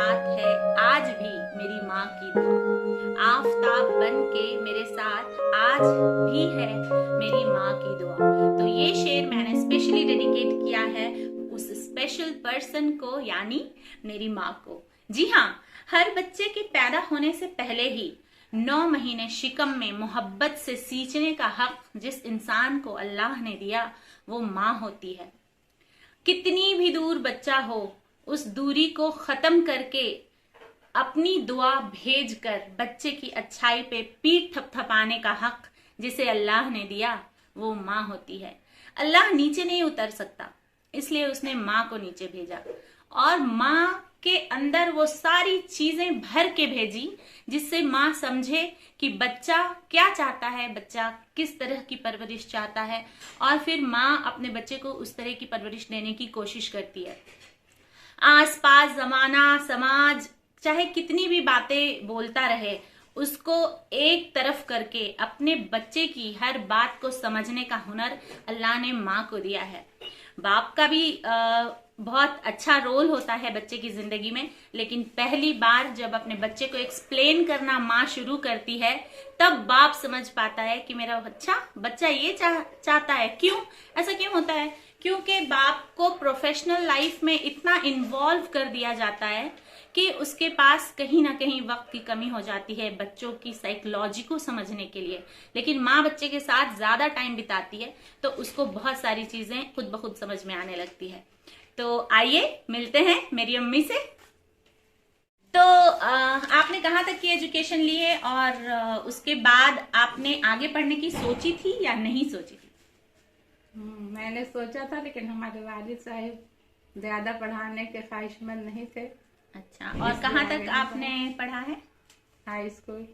साथ है आज भी मेरी माँ की दुआ। आफताब बन के मेरे साथ आज भी है मेरी माँ की दुआ। तो ये शेर मैंने स्पेशली डेडिकेट किया है उस स्पेशल पर्सन को, यानी मेरी माँ को। जी हाँ, हर बच्चे के पैदा होने से पहले ही 9 महीने शिकम में मोहब्बत से सींचने का हक जिस इंसान को अल्लाह ने दिया वो माँ होती है। कितनी भी दूर बच्चा हो, उस दूरी को खत्म करके अपनी दुआ भेजकर बच्चे की अच्छाई पे पीठ थपथपाने का हक जिसे अल्लाह ने दिया वो माँ होती है। अल्लाह नीचे नहीं उतर सकता, इसलिए उसने माँ को नीचे भेजा और माँ के अंदर वो सारी चीजें भर के भेजी जिससे माँ समझे कि बच्चा क्या चाहता है, बच्चा किस तरह की परवरिश चाहता है, और फिर माँ अपने बच्चे को उस तरह की परवरिश देने की कोशिश करती है। आसपास जमाना समाज चाहे कितनी भी बातें बोलता रहे, उसको एक तरफ करके अपने बच्चे की हर बात को समझने का हुनर अल्लाह ने माँ को दिया है। बाप का भी बहुत अच्छा रोल होता है बच्चे की जिंदगी में, लेकिन पहली बार जब अपने बच्चे को एक्सप्लेन करना माँ शुरू करती है तब बाप समझ पाता है कि मेरा बच्चा ये चाहता है। क्यों ऐसा क्यों होता है? क्योंकि बाप को प्रोफेशनल लाइफ में इतना इन्वॉल्व कर दिया जाता है कि उसके पास कहीं ना कहीं वक्त की कमी हो जाती है बच्चों की साइकोलॉजी को समझने के लिए। लेकिन माँ बच्चे के साथ ज्यादा टाइम बिताती है तो उसको बहुत सारी चीजें खुद ब खुद समझ में आने लगती है। तो आइए मिलते हैं मेरी अम्मी से। तो आपने कहाँ तक की एजुकेशन ली है और उसके बाद आपने आगे पढ़ने की सोची थी या नहीं सोची थी? मैंने सोचा था, लेकिन हमारे वालिद साहब ज्यादा पढ़ाने के ख्वाहिशमंद नहीं थे। अच्छा, और कहाँ तक आपने पढ़ा है? High school.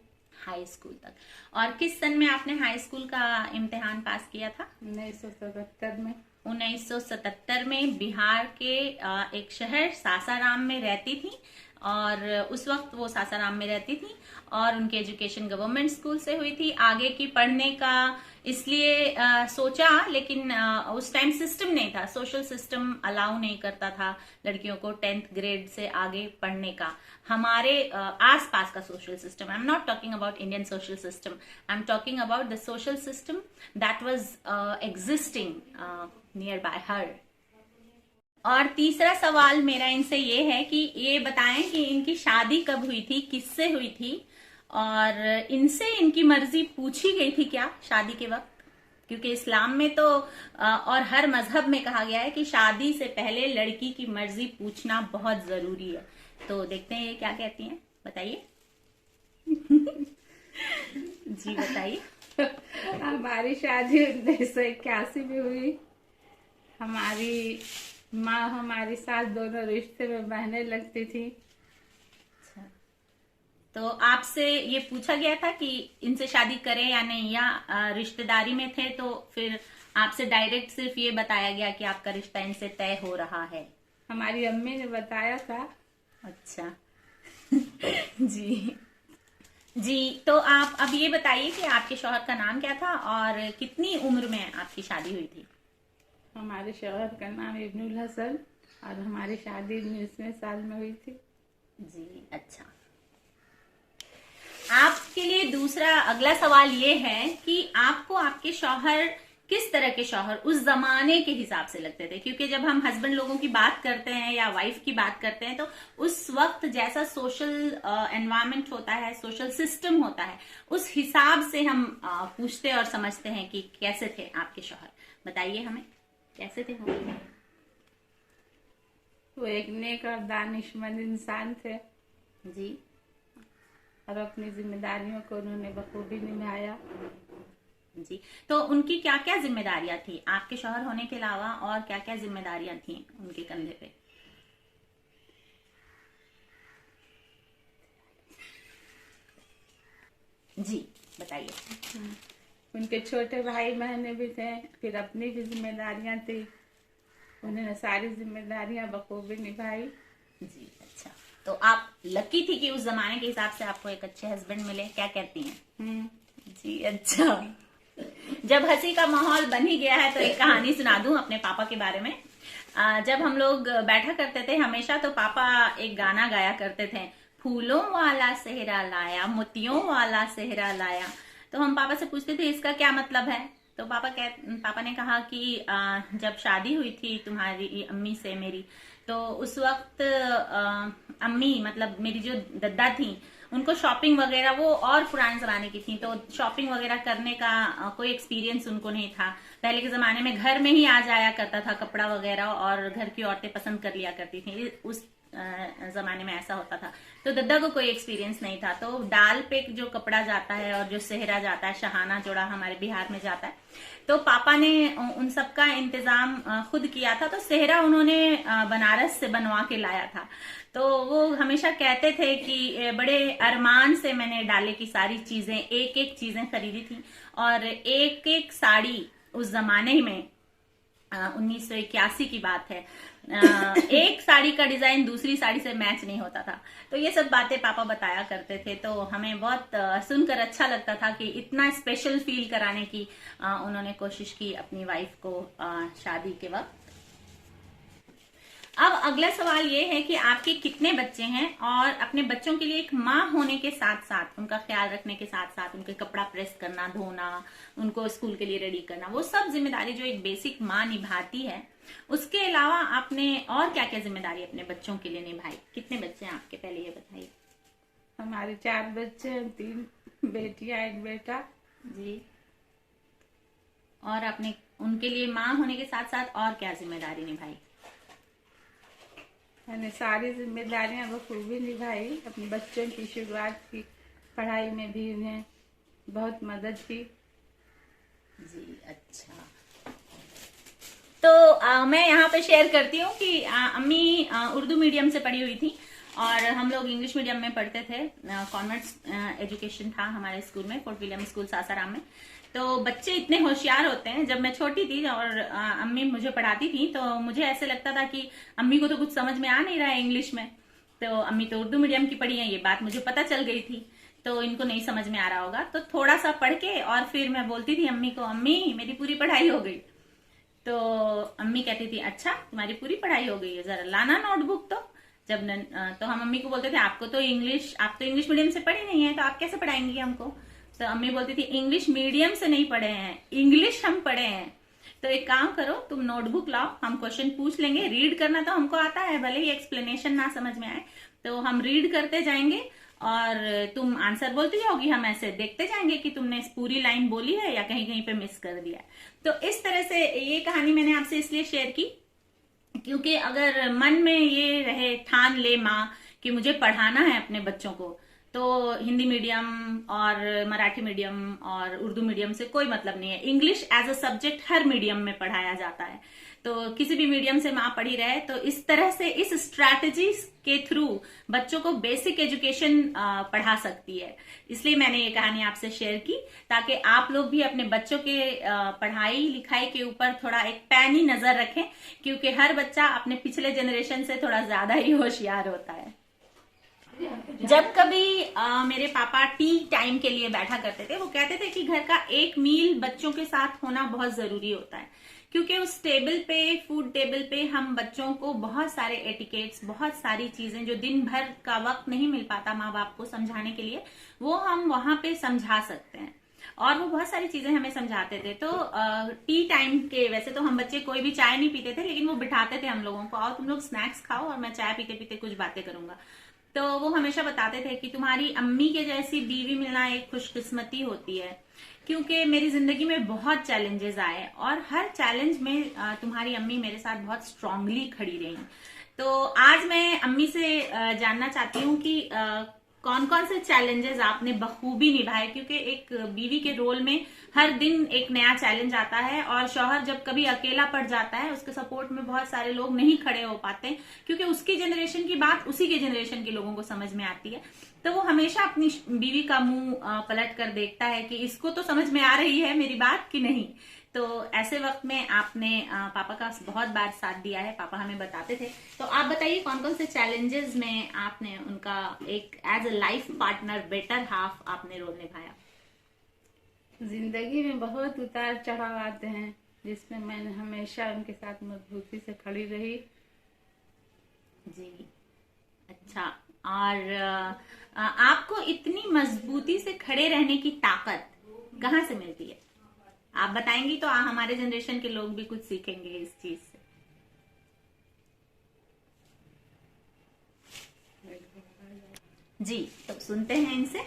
हाई स्कूल तक। और किस सन में आपने हाई स्कूल का इम्तिहान पास किया था? 1977 में। 1977 में बिहार के एक शहर सासाराम में रहती थी, और उस वक्त वो सासाराम में रहती थी और उनकी एजुकेशन गवर्नमेंट स्कूल से हुई थी। आगे की पढ़ने का इसलिए सोचा, लेकिन उस टाइम सिस्टम नहीं था, सोशल सिस्टम अलाउ नहीं करता था लड़कियों को 10th ग्रेड से आगे पढ़ने का। हमारे आसपास का social system, I am not talking about Indian social system, I am talking about the social system that was existing near by हर। और तीसरा सवाल मेरा इनसे ये है कि ये बताएं कि इनकी शादी कब हुई थी, किससे हुई थी, और इनसे इनकी मर्जी पूछी गई थी क्या शादी के वक्त? क्योंकि इस्लाम में तो और हर मजहब में कहा गया है कि शादी से पहले लड़की की मर्जी पूछना बहुत जरूरी है। तो देखते हैं ये क्या कहती हैं, बताइए। जी बताइए। हमारी शादी 1981 में हुई। हमारी माँ हमारी सास दोनों रिश्ते में बहने लगती थी। अच्छा, तो आपसे ये पूछा गया था कि इनसे शादी करें या नहीं, या रिश्तेदारी में थे तो फिर आपसे डायरेक्ट सिर्फ ये बताया गया कि आपका रिश्ता इनसे तय हो रहा है? हमारी अम्मी ने बताया था। अच्छा। जी जी, तो आप अब ये बताइए कि आपके शौहर का नाम क्या था और कितनी उम्र में आपकी शादी हुई थी? हमारे शौहर का नाम इब्नुल हसन और हमारी शादी 19वें साल में हुई थी। जी अच्छा। आपके लिए दूसरा अगला सवाल ये है कि आपको आपके शौहर किस तरह के शौहर उस जमाने के हिसाब से लगते थे? क्योंकि जब हम हस्बैंड लोगों की बात करते हैं या वाइफ की बात करते हैं तो उस वक्त जैसा सोशल एनवायरनमेंट होता है, सोशल सिस्टम होता है, उस हिसाब से हम पूछते और समझते हैं कि कैसे थे आपके शौहर। बताइए हमें, कैसे थे वो एक नेक और दानिशमंद इंसान थे। जी। और अपनी जिम्मेदारियों को उन्होंने बखूबी निभाया। जी, तो उनकी क्या क्या जिम्मेदारियां थी आपके शौहर होने के अलावा, और क्या क्या जिम्मेदारियां थी उनके कंधे पे? जी बताइए। उनके छोटे भाई बहने भी थे, फिर अपनी भी जिम्मेदारियां थी। उन्होंने सारी जिम्मेदारियां बखूबी निभाई। जी अच्छा, तो आप लकी थी कि उस जमाने के हिसाब से आपको एक अच्छे हस्बैंड मिले, क्या कहती हैं? जी अच्छा। जब हंसी का माहौल बन ही गया है तो एक कहानी सुना दूं अपने पापा के बारे में। जब हम लोग बैठा करते थे हमेशा, तो पापा एक गाना गाया करते थे, फूलों वाला सेहरा लाया, मोतियों वाला सेहरा लाया। तो हम पापा से पूछते थे इसका क्या मतलब है। तो पापा ने कहा कि जब शादी हुई थी तुम्हारी अम्मी से मेरी, तो उस वक्त अम्मी मतलब मेरी जो दद्दा थी, उनको शॉपिंग वगैरह, वो और पुराने जमाने की थी, तो शॉपिंग वगैरह करने का कोई एक्सपीरियंस उनको नहीं था। पहले के जमाने में घर में ही आ जाया करता था कपड़ा वगैरह, और घर की औरतें पसंद कर लिया करती थी, उस जमाने में ऐसा होता था। तो दद्दा को कोई एक्सपीरियंस नहीं था। तो डाल पे जो कपड़ा जाता है और जो सेहरा जाता है, शहाना जोड़ा हमारे बिहार में जाता है, तो पापा ने उन सब का इंतजाम खुद किया था। तो सेहरा उन्होंने बनारस से बनवा के लाया था। तो वो हमेशा कहते थे कि बड़े अरमान से मैंने डाले की सारी चीजें, एक एक चीजें खरीदी थी, और एक एक साड़ी उस जमाने में 1981 की बात है, एक साड़ी का डिजाइन दूसरी साड़ी से मैच नहीं होता था। तो ये सब बातें पापा बताया करते थे, तो हमें बहुत सुनकर अच्छा लगता था कि इतना स्पेशल फील कराने की उन्होंने कोशिश की अपनी वाइफ को शादी के वक्त। अब अगला सवाल ये है कि आपके कितने बच्चे हैं, और अपने बच्चों के लिए एक माँ होने के साथ साथ, उनका ख्याल रखने के साथ साथ, उनके कपड़ा प्रेस करना, धोना, उनको स्कूल के लिए रेडी करना, वो सब जिम्मेदारी जो एक बेसिक माँ निभाती है, उसके अलावा आपने और क्या क्या जिम्मेदारी अपने बच्चों के लिए निभाई? कितने बच्चे हैं आपके, पहले ये बताइए। हमारे 4 बच्चे हैं, 3 बेटियां 1 बेटा जी। और आपने उनके लिए माँ होने के साथ साथ और क्या जिम्मेदारी निभाई? मैंने सारी जिम्मेदारियां बखूबी निभाई। अपने बच्चों की शुरुआत की, पढ़ाई में भी उन्हें बहुत मदद की। जी, अच्छा। तो मैं यहाँ पे शेयर करती हूँ कि अम्मी उर्दू मीडियम से पढ़ी हुई थी, और हम लोग इंग्लिश मीडियम में पढ़ते थे। कॉन्वेंट एजुकेशन था हमारे स्कूल में, फोर्ट विलियम स्कूल सासाराम में। तो बच्चे इतने होशियार होते हैं। जब मैं छोटी थी और अम्मी मुझे पढ़ाती थी, तो मुझे ऐसे लगता था कि अम्मी को तो कुछ समझ में आ नहीं रहा है इंग्लिश में, तो अम्मी तो उर्दू मीडियम की पढ़ी है, ये बात मुझे पता चल गई थी, तो इनको नहीं समझ में आ रहा होगा। तो थोड़ा सा पढ़ के और फिर मैं बोलती थी अम्मी को, अम्मी मेरी पूरी पढ़ाई हो गई। तो अम्मी कहती थी, अच्छा तुम्हारी पूरी पढ़ाई हो गई है, जरा लाना नोटबुक। तो तो हम अम्मी को बोलते थे, आप तो इंग्लिश मीडियम से पढ़ी नहीं है, तो आप कैसे पढ़ाएंगी हमको? तो अम्मी बोलती थी, इंग्लिश मीडियम से नहीं पढ़े हैं, इंग्लिश हम पढ़े हैं। तो एक काम करो, तुम नोटबुक लाओ, हम क्वेश्चन पूछ लेंगे, रीड करना तो हमको आता है, भले ही एक्सप्लेनेशन ना समझ में आए, तो हम रीड करते जाएंगे और तुम आंसर बोलती जाओगी, हम ऐसे देखते जाएंगे कि तुमने पूरी लाइन बोली है या कहीं कहीं पे मिस कर दिया है। तो इस तरह से ये कहानी मैंने आपसे इसलिए शेयर की क्योंकि अगर मन में ये रहे, ठान ले माँ कि मुझे पढ़ाना है अपने बच्चों को, तो हिंदी मीडियम और मराठी मीडियम और उर्दू मीडियम से कोई मतलब नहीं है। इंग्लिश एज अ सब्जेक्ट हर मीडियम में पढ़ाया जाता है, तो किसी भी मीडियम से माँ पढ़ी रहे, तो इस तरह से इस स्ट्रैटेजी के थ्रू बच्चों को बेसिक एजुकेशन पढ़ा सकती है। इसलिए मैंने ये कहानी आपसे शेयर की, ताकि आप लोग भी अपने बच्चों के पढ़ाई लिखाई के ऊपर थोड़ा एक पैनी नजर रखें, क्योंकि हर बच्चा अपने पिछले जनरेशन से थोड़ा ज्यादा ही होशियार होता है। जब कभी मेरे पापा टी टाइम के लिए बैठा करते थे, वो कहते थे कि घर का एक मील बच्चों के साथ होना बहुत जरूरी होता है, क्योंकि उस टेबल पे, फूड टेबल पे हम बच्चों को बहुत सारे एटिकेट्स, बहुत सारी चीजें जो दिन भर का वक्त नहीं मिल पाता माँ बाप को समझाने के लिए, वो हम वहां पे समझा सकते हैं, और वो बहुत सारी चीजें हमें समझाते थे। तो टी टाइम के, वैसे तो हम बच्चे कोई भी चाय नहीं पीते थे, लेकिन वो बिठाते थे हम लोगों को, और तुम लोग स्नैक्स खाओ और मैं चाय पीते पीते कुछ बातें करूंगा। तो वो हमेशा बताते थे कि तुम्हारी अम्मी के जैसी बीवी मिलना एक खुशकिस्मती होती है, क्योंकि मेरी जिंदगी में बहुत चैलेंजेस आए और हर चैलेंज में तुम्हारी अम्मी मेरे साथ बहुत स्ट्रांगली खड़ी रही। तो आज मैं अम्मी से जानना चाहती हूँ कि कौन कौन से चैलेंजेस आपने बखूबी निभाए, क्योंकि एक बीवी के रोल में हर दिन एक नया चैलेंज आता है, और शौहर जब कभी अकेला पड़ जाता है, उसके सपोर्ट में बहुत सारे लोग नहीं खड़े हो पाते, क्योंकि उसकी जनरेशन की बात उसी के जनरेशन के लोगों को समझ में आती है। तो वो हमेशा अपनी बीवी का मुंह पलट कर देखता है कि इसको तो समझ में आ रही है मेरी बात कि नहीं। तो ऐसे वक्त में आपने पापा का बहुत बार साथ दिया है, पापा हमें बताते थे। तो आप बताइए कौन कौन से चैलेंजेस में आपने उनका एक as a life partner, better half आपने रोल निभाया? जिंदगी में बहुत उतार चढ़ाव आते हैं, जिसमें मैंने हमेशा उनके साथ मजबूती से खड़ी रही। जी, अच्छा। और आपको इतनी मजबूती से खड़े रहने की ताकत कहाँ से मिलती है? आप बताएंगी तो हमारे जनरेशन के लोग भी कुछ सीखेंगे इस चीज से। जी, तो सुनते हैं इनसे।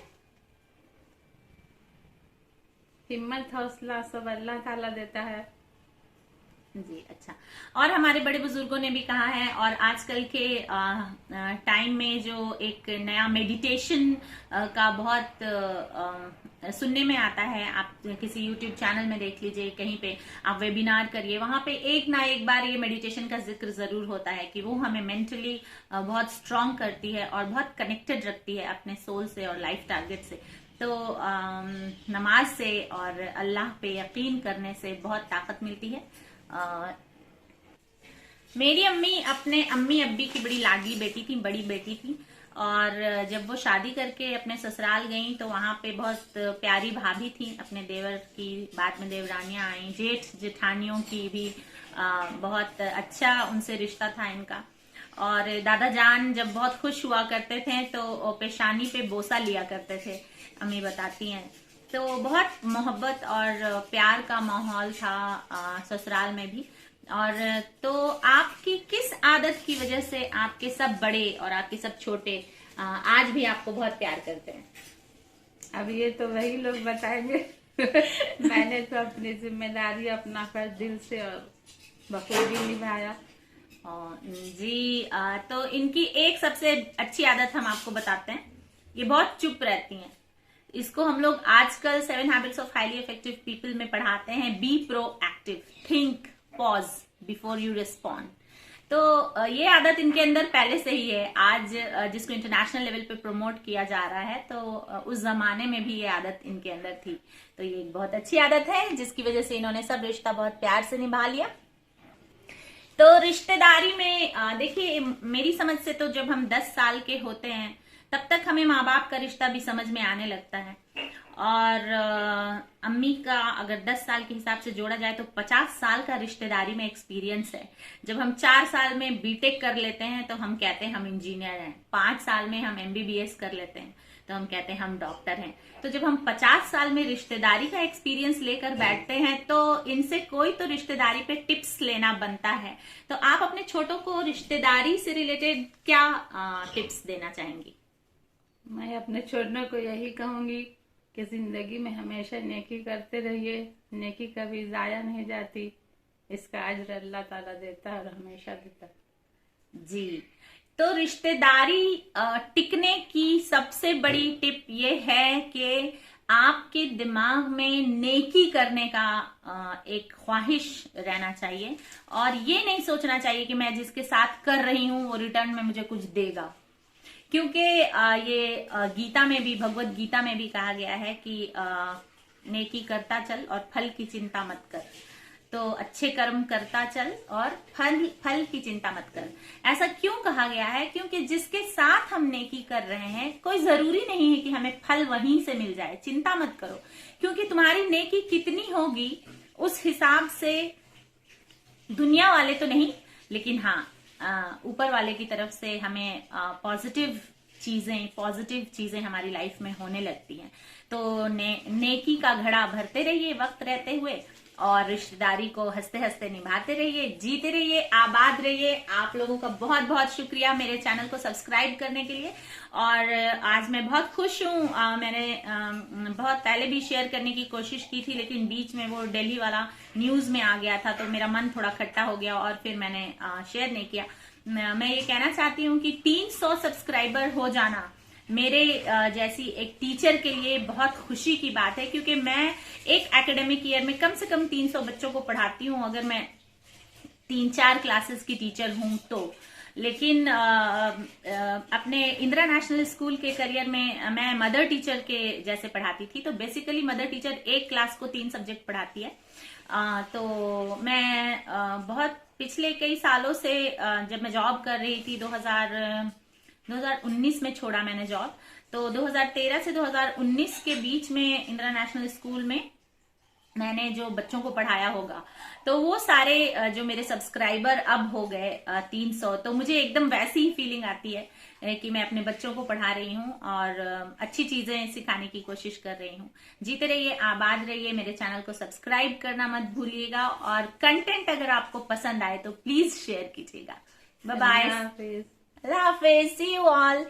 हिम्मत हौसला सब अल्लाह ताला देता है। जी, अच्छा। और हमारे बड़े बुजुर्गों ने भी कहा है, और आजकल के टाइम में जो एक नया मेडिटेशन का बहुत सुनने में आता है, आप किसी यूट्यूब चैनल में देख लीजिए, कहीं पे आप वेबिनार करिए, वहां पे एक ना एक बार ये मेडिटेशन का जिक्र जरूर होता है कि वो हमें मेंटली बहुत स्ट्रांग करती है और बहुत कनेक्टेड रखती है अपने सोल से और लाइफ टारगेट से। तो नमाज से और अल्लाह पे यकीन करने से बहुत ताकत मिलती है। मेरी अम्मी अपने अम्मी अब्बी की बड़ी लाडली बेटी थी, बड़ी बेटी थी, और जब वो शादी करके अपने ससुराल गई तो वहां पे बहुत प्यारी भाभी थी अपने देवर की, बाद में देवरानियां आई, जेठ जेठानियों की भी बहुत अच्छा उनसे रिश्ता था इनका। और दादा जान जब बहुत खुश हुआ करते थे तो पेशानी पे बोसा लिया करते थे, अम्मी बताती हैं। तो बहुत मोहब्बत और प्यार का माहौल था ससुराल में भी। और तो आपकी किस आदत की वजह से आपके सब बड़े और आपके सब छोटे आज भी आपको बहुत प्यार करते हैं? अब ये तो वही लोग बताएंगे। मैंने तो अपनी जिम्मेदारी अपना फर्ज दिल से और बखूबी निभाया। जी, तो इनकी एक सबसे अच्छी आदत हम आपको बताते हैं, ये बहुत चुप रहती हैं। इसको हम लोग आजकल 7 habits of highly effective people में पढ़ाते हैं, be proactive, think, pause before you respond. तो ये आदत इनके अंदर पहले से ही है। आज जिसको इंटरनेशनल लेवल पे प्रमोट किया जा रहा है, तो उस जमाने में भी ये आदत इनके अंदर थी। तो ये एक बहुत अच्छी आदत है जिसकी वजह से इन्होंने सब रिश्ता बहुत प्यार से निभा लिया। तो रिश्तेदारी में देखिए, मेरी समझ से तो जब हम 10 साल के होते हैं तब तक हमें माँ बाप का रिश्ता भी समझ में आने लगता है। और अम्मी का अगर 10 साल के हिसाब से जोड़ा जाए तो 50 साल का रिश्तेदारी में एक्सपीरियंस है। जब हम 4 साल में बीटेक कर लेते हैं तो हम कहते हैं हम इंजीनियर हैं, 5 साल में हम MBBS कर लेते हैं तो हम कहते हैं हम डॉक्टर हैं। तो जब हम 50 साल में रिश्तेदारी का एक्सपीरियंस लेकर बैठते हैं तो इनसे कोई तो रिश्तेदारी पे टिप्स लेना बनता है। तो आप अपने छोटों को रिश्तेदारी से रिलेटेड क्या टिप्स देना चाहेंगी? मैं अपने छोटों को यही कहूंगी कि जिंदगी में हमेशा नेकी करते रहिए, नेकी कभी जाया नहीं जाती, इसका अज्र अल्लाह ताला देता है और हमेशा देता है। जी, तो रिश्तेदारी टिकने की सबसे बड़ी टिप ये है कि आपके दिमाग में नेकी करने का एक ख्वाहिश रहना चाहिए, और ये नहीं सोचना चाहिए कि मैं जिसके साथ कर रही हूं वो रिटर्न में मुझे कुछ देगा। क्योंकि ये गीता में भी, भगवत गीता में भी कहा गया है कि नेकी करता चल और फल की चिंता मत कर। तो अच्छे कर्म करता चल और फल की चिंता मत कर। ऐसा क्यों कहा गया है? क्योंकि जिसके साथ हम नेकी कर रहे हैं कोई जरूरी नहीं है कि हमें फल वहीं से मिल जाए। चिंता मत करो, क्योंकि तुम्हारी नेकी कितनी होगी उस हिसाब से दुनिया वाले तो नहीं, लेकिन हाँ ऊपर वाले की तरफ से हमें पॉजिटिव चीजें हमारी लाइफ में होने लगती हैं। तो नेकी का घड़ा भरते रहिए वक्त रहते हुए, और रिश्तेदारी को हंसते हंसते निभाते रहिए, जीते रहिए, आबाद रहिए। आप लोगों का बहुत बहुत शुक्रिया मेरे चैनल को सब्सक्राइब करने के लिए। और आज मैं बहुत खुश हूँ। मैंने बहुत पहले भी शेयर करने की कोशिश की थी, लेकिन बीच में वो दिल्ली वाला न्यूज में आ गया था तो मेरा मन थोड़ा खट्टा हो गया और फिर मैंने शेयर नहीं किया। मैं ये कहना चाहती हूँ कि 300 सब्सक्राइबर हो जाना मेरे जैसी एक टीचर के लिए बहुत खुशी की बात है, क्योंकि मैं एक एकेडमिक ईयर में कम से कम 300 बच्चों को पढ़ाती हूँ, अगर मैं 3-4 क्लासेस की टीचर हूँ तो। लेकिन अपने इंदिरा नेशनल स्कूल के करियर में मैं मदर टीचर के जैसे पढ़ाती थी। तो बेसिकली मदर टीचर एक क्लास को 3 सब्जेक्ट पढ़ाती है। तो मैं बहुत पिछले कई सालों से जब मैं जॉब कर रही थी, 2019 में छोड़ा मैंने जॉब, तो 2013 से 2019 के बीच में इंदिरा नेशनल स्कूल में मैंने जो बच्चों को पढ़ाया होगा, तो वो सारे जो मेरे सब्सक्राइबर अब हो गए 300, तो मुझे एकदम वैसी ही फीलिंग आती है कि मैं अपने बच्चों को पढ़ा रही हूँ और अच्छी चीजें सिखाने की कोशिश कर रही हूँ। जीते रहिए, आबाद रहिए, मेरे चैनल को सब्सक्राइब करना मत भूलिएगा और कंटेंट अगर आपको पसंद आए तो प्लीज शेयर कीजिएगा। बाय बाय, अल्लाह हाफिज। अल्लाह हाफिज, सी यू ऑल।